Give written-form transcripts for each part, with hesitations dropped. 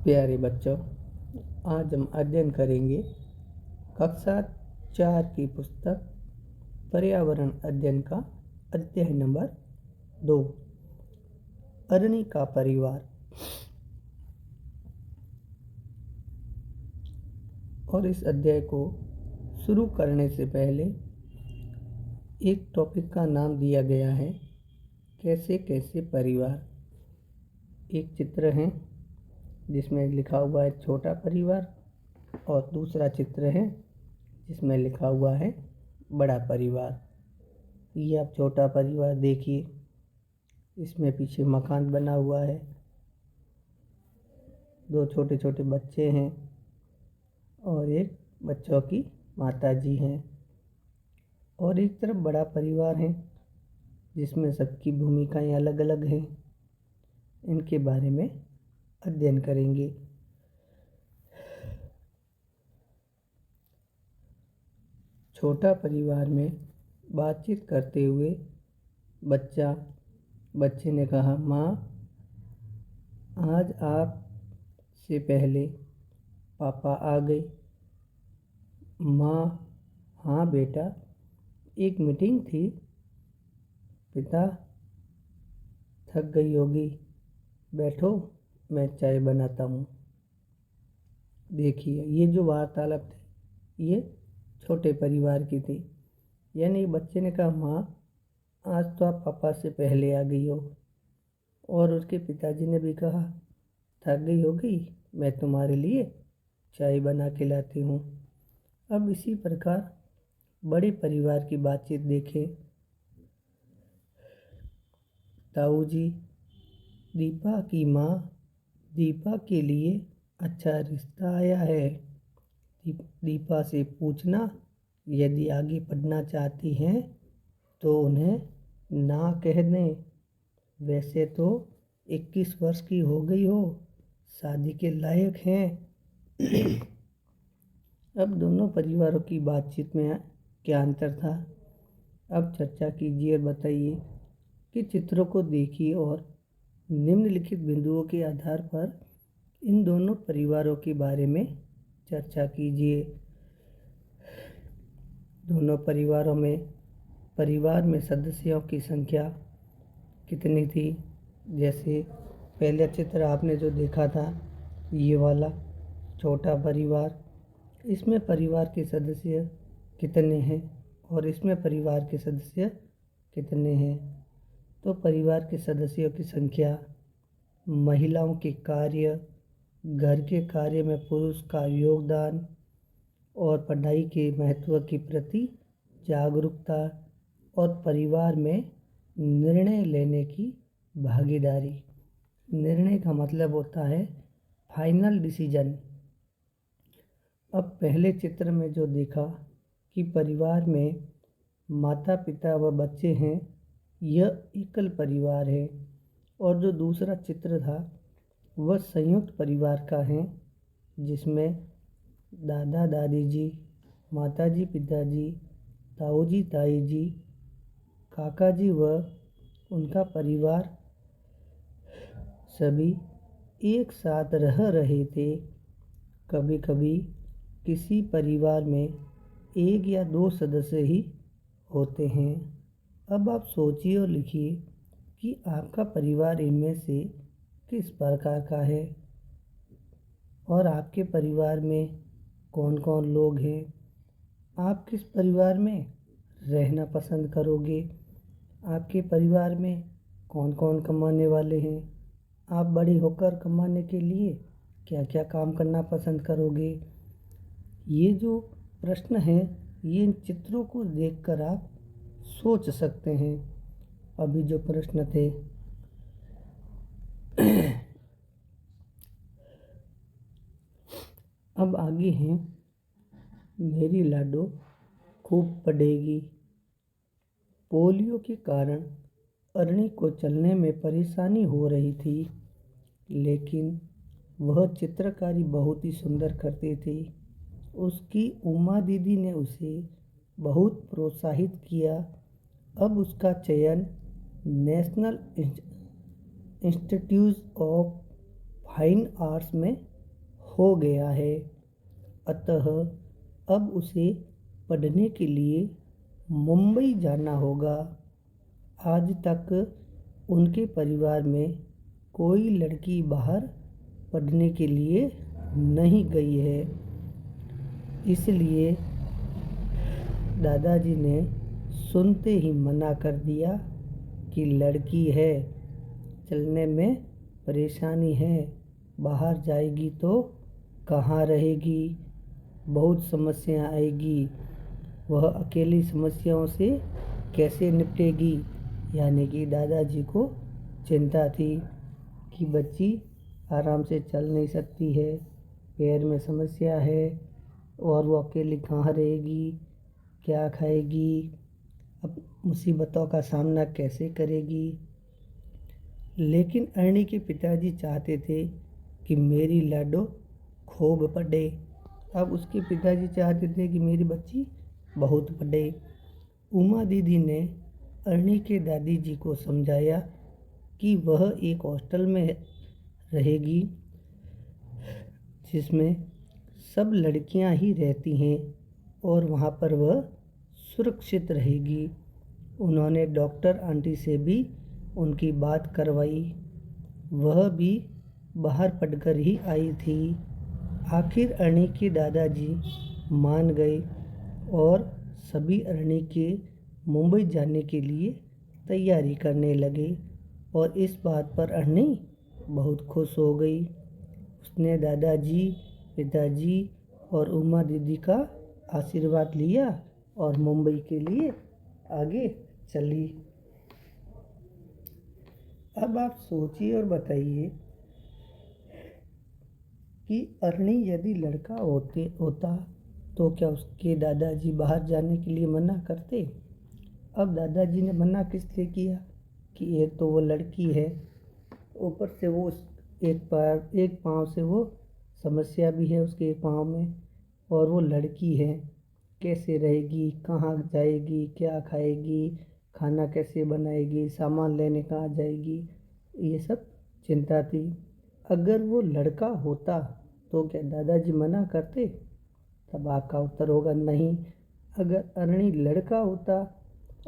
प्यारे बच्चों, आज हम अध्ययन करेंगे कक्षा 4 की पुस्तक पर्यावरण अध्ययन का अध्याय नंबर 2, अरणी का परिवार। और इस अध्याय को शुरू करने से पहले एक टॉपिक का नाम दिया गया है, कैसे कैसे परिवार। एक चित्र है जिसमें लिखा हुआ है छोटा परिवार और दूसरा चित्र है जिसमें लिखा हुआ है बड़ा परिवार। ये आप छोटा परिवार देखिए, इसमें पीछे मकान बना हुआ है, दो छोटे छोटे बच्चे हैं और एक बच्चों की माता जी हैं। और एक तरफ बड़ा परिवार है जिसमें सबकी भूमिकाएं अलग अलग हैं। इनके बारे में अध्ययन करेंगे। छोटा परिवार में बातचीत करते हुए बच्चे ने कहा, माँ, आज आप से पहले पापा आ गए। माँ, हाँ बेटा, एक मीटिंग थी। पिता, थक गई होगी, बैठो, मैं चाय बनाता हूँ। देखिए, ये जो वार्तालाप थी ये छोटे परिवार की थी। यानी बच्चे ने कहा, माँ, आज तो आप पापा से पहले आ गई हो। और उसके पिताजी ने भी कहा, थक गई होगी, मैं तुम्हारे लिए चाय बना के लाती हूँ। अब इसी प्रकार बड़े परिवार की बातचीत देखें। ताऊ जी, दीपा की माँ दीपा के लिए अच्छा रिश्ता आया है। दीपा से पूछना, यदि आगे पढ़ना चाहती हैं तो उन्हें ना कह दें। वैसे तो 21 वर्ष की हो गई हो, शादी के लायक हैं। अब दोनों परिवारों की बातचीत में क्या अंतर था? अब चर्चा कीजिए और बताइए कि चित्रों को देखिए और निम्नलिखित बिंदुओं के आधार पर इन दोनों परिवारों के बारे में चर्चा कीजिए। दोनों परिवार में सदस्यों की संख्या कितनी थी? जैसे पहला चित्र आपने जो देखा था, ये वाला छोटा परिवार, इसमें परिवार के सदस्य कितने हैं और इसमें परिवार के सदस्य कितने हैं? तो परिवार के सदस्यों की संख्या, महिलाओं के कार्य, घर के कार्य में पुरुष का योगदान और पढ़ाई के महत्व के प्रति जागरूकता और परिवार में निर्णय लेने की भागीदारी। निर्णय का मतलब होता है फाइनल डिसीजन। अब पहले चित्र में जो देखा कि परिवार में माता पिता व बच्चे हैं, यह एकल परिवार है। और जो दूसरा चित्र था वह संयुक्त परिवार का है, जिसमें दादा दादी जी, माता जी पिताजी, ताऊ जी ताई जी, काका जी व उनका परिवार सभी एक साथ रह रहे थे। कभी कभी किसी परिवार में एक या दो सदस्य ही होते हैं। अब आप सोचिए और लिखिए कि आपका परिवार इनमें से किस प्रकार का है और आपके परिवार में कौन कौन लोग हैं। आप किस परिवार में रहना पसंद करोगे? आपके परिवार में कौन कौन कमाने वाले हैं? आप बड़ी होकर कमाने के लिए क्या क्या काम करना पसंद करोगे? ये जो प्रश्न हैं, ये इन चित्रों को देखकर आप सोच सकते हैं। अभी जो प्रश्न थे अब आगे हैं, मेरी लाडो खूब पढ़ेगी। पोलियो के कारण अरणी को चलने में परेशानी हो रही थी, लेकिन वह चित्रकारी बहुत ही सुंदर करती थी। उसकी उमा दीदी ने उसे बहुत प्रोत्साहित किया। अब उसका चयन national institute of fine arts में हो गया है, अतः अब उसे पढ़ने के लिए मुंबई जाना होगा। आज तक उनके परिवार में कोई लड़की बाहर पढ़ने के लिए नहीं गई है, इसलिए दादाजी ने सुनते ही मना कर दिया कि लड़की है, चलने में परेशानी है, बाहर जाएगी तो कहाँ रहेगी, बहुत समस्या आएगी, वह अकेली समस्याओं से कैसे निपटेगी। यानी कि दादाजी को चिंता थी कि बच्ची आराम से चल नहीं सकती है, पैर में समस्या है और वो अकेली कहाँ रहेगी, क्या खाएगी, अब मुसीबतों का सामना कैसे करेगी। लेकिन अरणी के पिताजी चाहते थे कि मेरी लाडो खूब पढ़े। अब उसके पिताजी चाहते थे कि मेरी बच्ची बहुत पढ़े। उमा दीदी ने अरणी के दादी जी को समझाया कि वह एक हॉस्टल में रहेगी जिसमें सब लड़कियां ही रहती हैं और वहाँ पर वह सुरक्षित रहेगी। उन्होंने डॉक्टर आंटी से भी उनकी बात करवाई, वह भी बाहर पढ़कर ही आई थी। आखिर अरणी के दादाजी मान गए और सभी अरणी के मुंबई जाने के लिए तैयारी करने लगे और इस बात पर अरणी बहुत खुश हो गई। उसने दादाजी, पिताजी और उमा दीदी का आशीर्वाद लिया और मुंबई के लिए आगे चली। अब आप सोचिए और बताइए कि अरणी यदि लड़का होता तो क्या उसके दादाजी बाहर जाने के लिए मना करते। अब दादाजी ने मना किस लिए किया कि एक तो वो लड़की है, ऊपर से वो एक पाँव से वो समस्या भी है उसके एक पाँव में, और वो लड़की है, कैसे रहेगी, कहाँ जाएगी, क्या खाएगी, खाना कैसे बनाएगी, सामान लेने कहाँ जाएगी, ये सब चिंता थी। अगर वो लड़का होता तो क्या दादाजी मना करते। तब आपका उत्तर होगा नहीं। अगर अरणी लड़का होता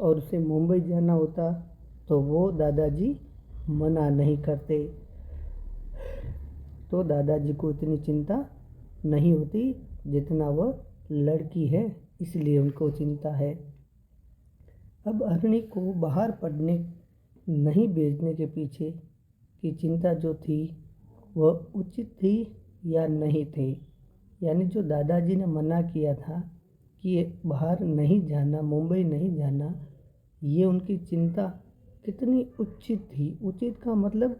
और उसे मुंबई जाना होता तो वो दादाजी मना नहीं करते, तो दादाजी को इतनी चिंता नहीं होती जितना वह लड़की है, इसलिए उनको चिंता है। अब अरणी को बाहर पढ़ने नहीं भेजने के पीछे की चिंता जो थी वह उचित थी या नहीं थी। यानी जो दादाजी ने मना किया था कि बाहर नहीं जाना, मुंबई नहीं जाना, ये उनकी चिंता कितनी उचित थी। उचित का मतलब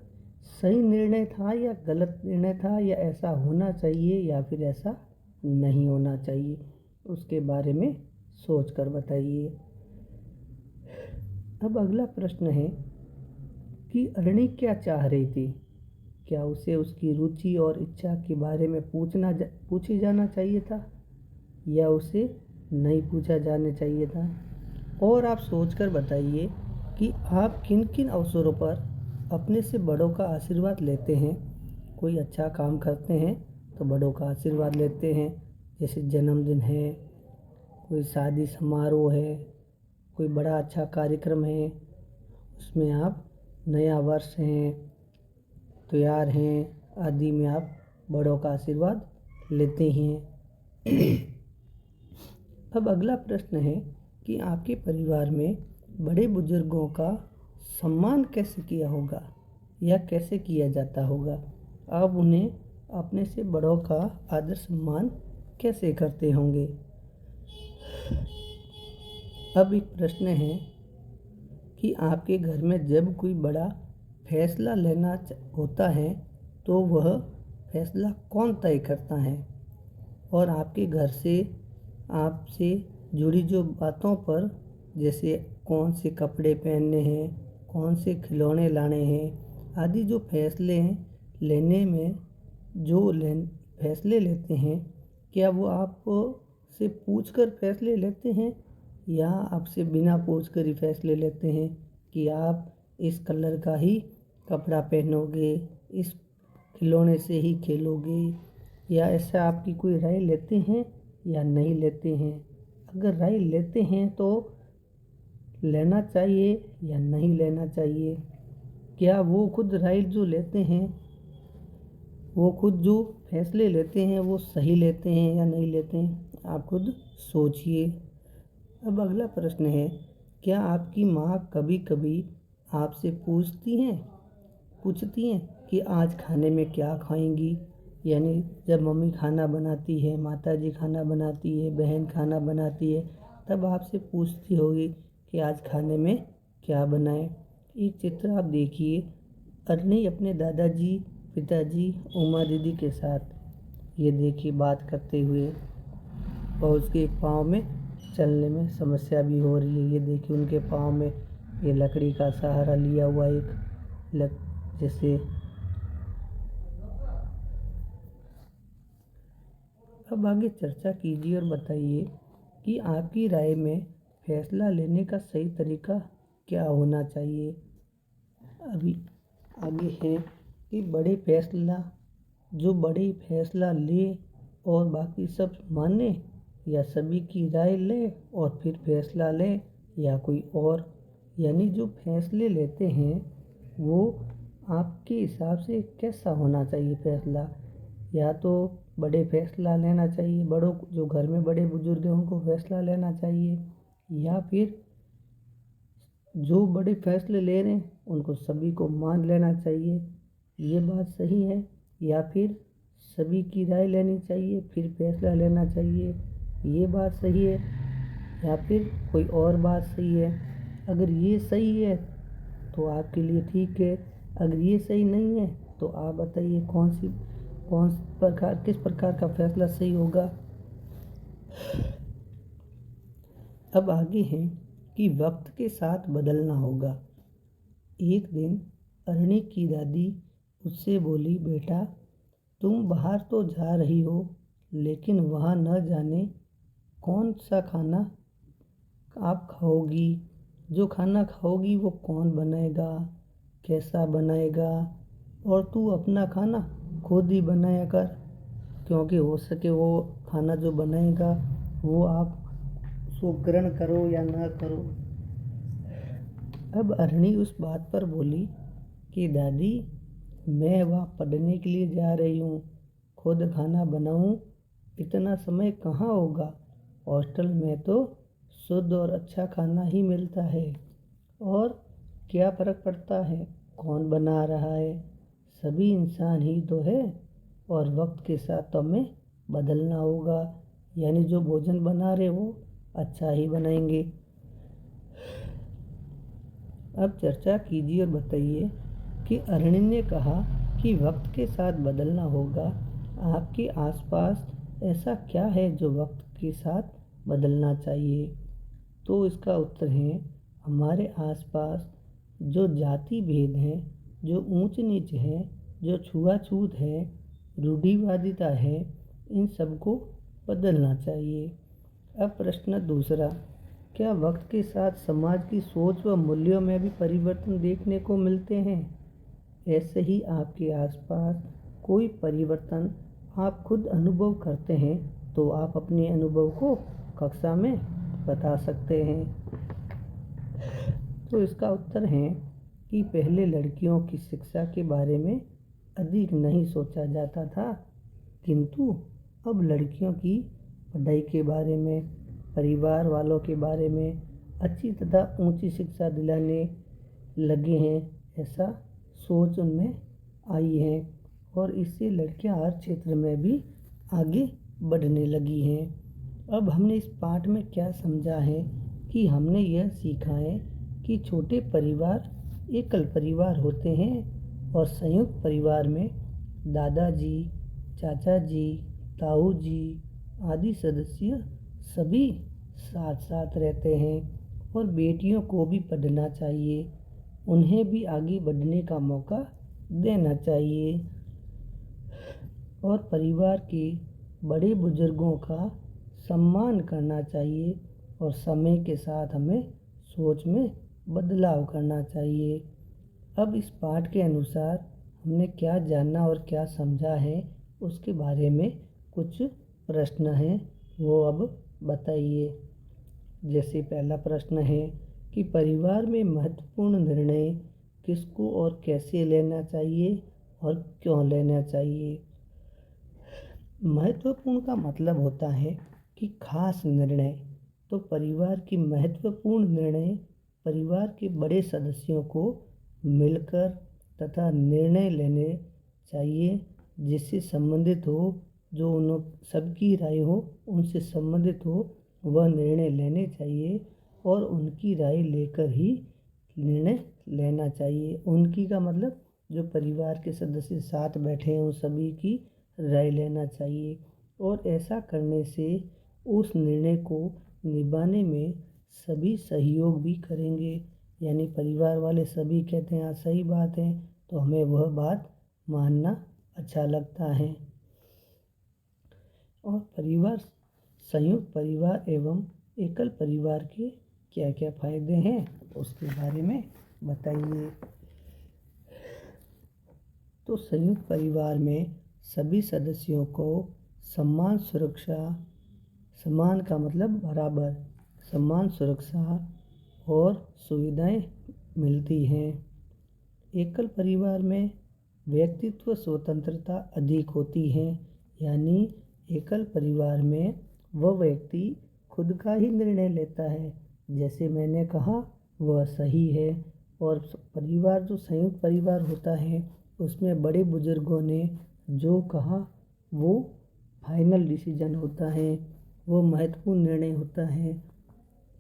सही निर्णय था या गलत निर्णय था, या ऐसा होना चाहिए या फिर ऐसा नहीं होना चाहिए, उसके बारे में सोच कर बताइए। अब अगला प्रश्न है कि अरणी क्या चाह रही थी। क्या उसे उसकी रुचि और इच्छा के बारे में पूछे जाना चाहिए था या उसे नहीं पूछा जाना चाहिए था। और आप सोचकर बताइए कि आप किन किन अवसरों पर अपने से बड़ों का आशीर्वाद लेते हैं। कोई अच्छा काम करते हैं तो बड़ों का आशीर्वाद लेते हैं, जैसे जन्मदिन है, कोई शादी समारोह है, कोई बड़ा अच्छा कार्यक्रम है, उसमें आप नया वर्ष हैं, त्योहार हैं आदि में आप बड़ों का आशीर्वाद लेते हैं। अब अगला प्रश्न है कि आपके परिवार में बड़े बुजुर्गों का सम्मान कैसे किया होगा या कैसे किया जाता होगा। आप उन्हें अपने से बड़ों का आदर सम्मान कैसे करते होंगे। अब एक प्रश्न है कि आपके घर में जब कोई बड़ा फैसला लेना होता है तो वह फैसला कौन तय करता है, और आपके घर से आपसे जुड़ी जो बातों पर, जैसे कौन से कपड़े पहनने हैं, कौन से खिलौने लाने हैं आदि जो फैसले लेने में फैसले लेते हैं, क्या वो आप से पूछकर फैसले लेते हैं या आपसे बिना पूछकर ही फैसले लेते हैं कि आप इस कलर का ही कपड़ा पहनोगे, इस खिलौने से ही खेलोगे, या ऐसा आपकी कोई राय लेते हैं या नहीं लेते हैं? अगर राय लेते हैं तो लेना चाहिए या नहीं लेना चाहिए? क्या वो खुद राय जो लेते हैं, वो खुद जो फैसले लेते हैं वो सही लेते हैं या नहीं लेते हैं? आप खुद सोचिए। अब अगला प्रश्न है, क्या आपकी माँ कभी कभी आपसे पूछती हैं कि आज खाने में क्या खाएंगी? यानी जब मम्मी खाना बनाती है, माता जी खाना बनाती है, बहन खाना बनाती है, तब आपसे पूछती होगी कि आज खाने में क्या बनाएं। एक चित्र आप देखिए, अरनी अपने दादाजी, पिताजी, उमा दीदी के साथ ये देखिए बात करते हुए, और उसके पाँव में चलने में समस्या भी हो रही है। ये देखिए उनके पाँव में ये लकड़ी का सहारा लिया हुआ एक जैसे। अब आगे चर्चा कीजिए और बताइए कि आपकी राय में फैसला लेने का सही तरीका क्या होना चाहिए। अभी आगे है कि बड़े फैसला ले और बाकी सब माने, या सभी की राय ले और फिर फैसला ले, या कोई और। यानी जो फैसले लेते हैं वो आपके हिसाब से कैसा होना चाहिए फैसला? या तो बड़े फैसला लेना चाहिए, बड़ों जो घर में बड़े बुजुर्ग हैं उनको फैसला लेना चाहिए, या फिर जो बड़े फैसले ले रहे हैं उनको सभी को मान लेना चाहिए, ये बात सही है? या फिर सभी की राय लेनी चाहिए फिर फैसला लेना चाहिए, ये बात सही है? या फिर कोई और बात सही है? अगर ये सही है तो आपके लिए ठीक है, अगर ये सही नहीं है तो आप बताइए किस प्रकार का फैसला सही होगा। अब आगे है कि वक्त के साथ बदलना होगा। एक दिन अरणी की दादी उससे बोली, बेटा तुम बाहर तो जा रही हो, लेकिन वहाँ न जाने कौन सा खाना आप खाओगी। जो खाना खाओगी वो कौन बनाएगा, कैसा बनाएगा, और तू अपना खाना खुद ही बनाया कर, क्योंकि हो सके वो खाना जो बनाएगा वो आप उसको ग्रहण करो या ना करो। अब अरणी उस बात पर बोली कि दादी मैं वहाँ पढ़ने के लिए जा रही हूँ, खुद खाना बनाऊँ इतना समय कहाँ होगा। हॉस्टल में तो शुद्ध और अच्छा खाना ही मिलता है, और क्या फ़र्क पड़ता है कौन बना रहा है, सभी इंसान ही तो है। और वक्त के साथ तो हमें बदलना होगा, यानी जो भोजन बना रहे वो अच्छा ही बनाएंगे। अब चर्चा कीजिए और बताइए कि अरणी ने कहा कि वक्त के साथ बदलना होगा, आपके आसपास ऐसा क्या है जो वक्त के साथ बदलना चाहिए? तो इसका उत्तर है, हमारे आसपास जो जाति भेद हैं, जो ऊंच नीच है, जो छुआछूत है, रूढ़िवादिता है, इन सबको बदलना चाहिए। अब प्रश्न दूसरा, क्या वक्त के साथ समाज की सोच व मूल्यों में भी परिवर्तन देखने को मिलते हैं? ऐसे ही आपके आसपास कोई परिवर्तन आप खुद अनुभव करते हैं तो आप अपने अनुभव को कक्षा में बता सकते हैं। तो इसका उत्तर है कि पहले लड़कियों की शिक्षा के बारे में अधिक नहीं सोचा जाता था, किंतु अब लड़कियों की पढ़ाई के बारे में, परिवार वालों के बारे में अच्छी तथा ऊंची शिक्षा दिलाने लगे हैं, ऐसा सोच उनमें आई है, और इससे लड़कियां हर क्षेत्र में भी आगे बढ़ने लगी हैं। अब हमने इस पाठ में क्या समझा है कि हमने यह सीखा है कि छोटे परिवार एकल परिवार होते हैं, और संयुक्त परिवार में दादाजी, चाचा जी, ताऊ जी आदि सदस्य सभी साथ साथ रहते हैं। और बेटियों को भी पढ़ना चाहिए, उन्हें भी आगे बढ़ने का मौका देना चाहिए, और परिवार के बड़े बुजुर्गों का सम्मान करना चाहिए, और समय के साथ हमें सोच में बदलाव करना चाहिए। अब इस पाठ के अनुसार हमने क्या जाना और क्या समझा है उसके बारे में कुछ प्रश्न हैं, वो अब बताइए। जैसे पहला प्रश्न है कि परिवार में महत्वपूर्ण निर्णय किसको और कैसे लेना चाहिए और क्यों लेना चाहिए। महत्वपूर्ण का मतलब होता है कि खास निर्णय। तो परिवार की महत्वपूर्ण निर्णय परिवार के बड़े सदस्यों को मिलकर तथा निर्णय लेने चाहिए, जिससे संबंधित हो, जो उन सबकी राय हो उनसे संबंधित हो, वह निर्णय लेने चाहिए और उनकी राय लेकर ही निर्णय लेना चाहिए। उनकी का मतलब जो परिवार के सदस्य साथ बैठे हैं उन सभी की राय लेना चाहिए और ऐसा करने से उस निर्णय को निभाने में सभी सहयोग भी करेंगे। यानी परिवार वाले सभी कहते हैं हाँ सही बात है, तो हमें वह बात मानना अच्छा लगता है। और परिवार, संयुक्त परिवार एवं एकल परिवार के क्या क्या फायदे हैं उसके बारे में बताइए। तो संयुक्त परिवार में सभी सदस्यों को समान सुरक्षा, समान का मतलब बराबर, समान सुरक्षा और सुविधाएं मिलती हैं। एकल परिवार में व्यक्तित्व स्वतंत्रता अधिक होती है। यानी एकल परिवार में वह व्यक्ति खुद का ही निर्णय लेता है, जैसे मैंने कहा वह सही है। और परिवार जो संयुक्त परिवार होता है उसमें बड़े बुजुर्गों ने जो कहा वो फाइनल डिसीजन होता है, वो महत्वपूर्ण निर्णय होता है।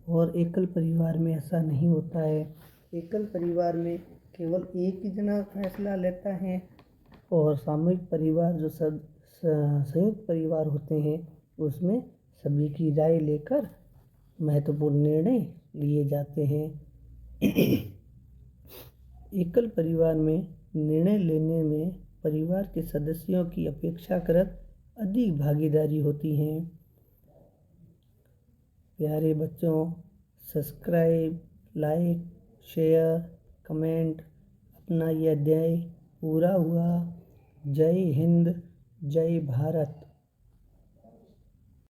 और एकल परिवार में ऐसा नहीं होता है। एकल परिवार में केवल एक ही जना फैसला लेता है और सामूहिक परिवार जो संयुक्त परिवार होते हैं उसमें सभी की राय लेकर महत्वपूर्ण निर्णय लिए जाते हैं। एकल परिवार में निर्णय लेने में परिवार के सदस्यों की अपेक्षाकृत अधिक भागीदारी होती है। प्यारे बच्चों, सब्सक्राइब, लाइक, शेयर, कमेंट। अपना यह अध्याय पूरा हुआ। जय हिंद, जय भारत।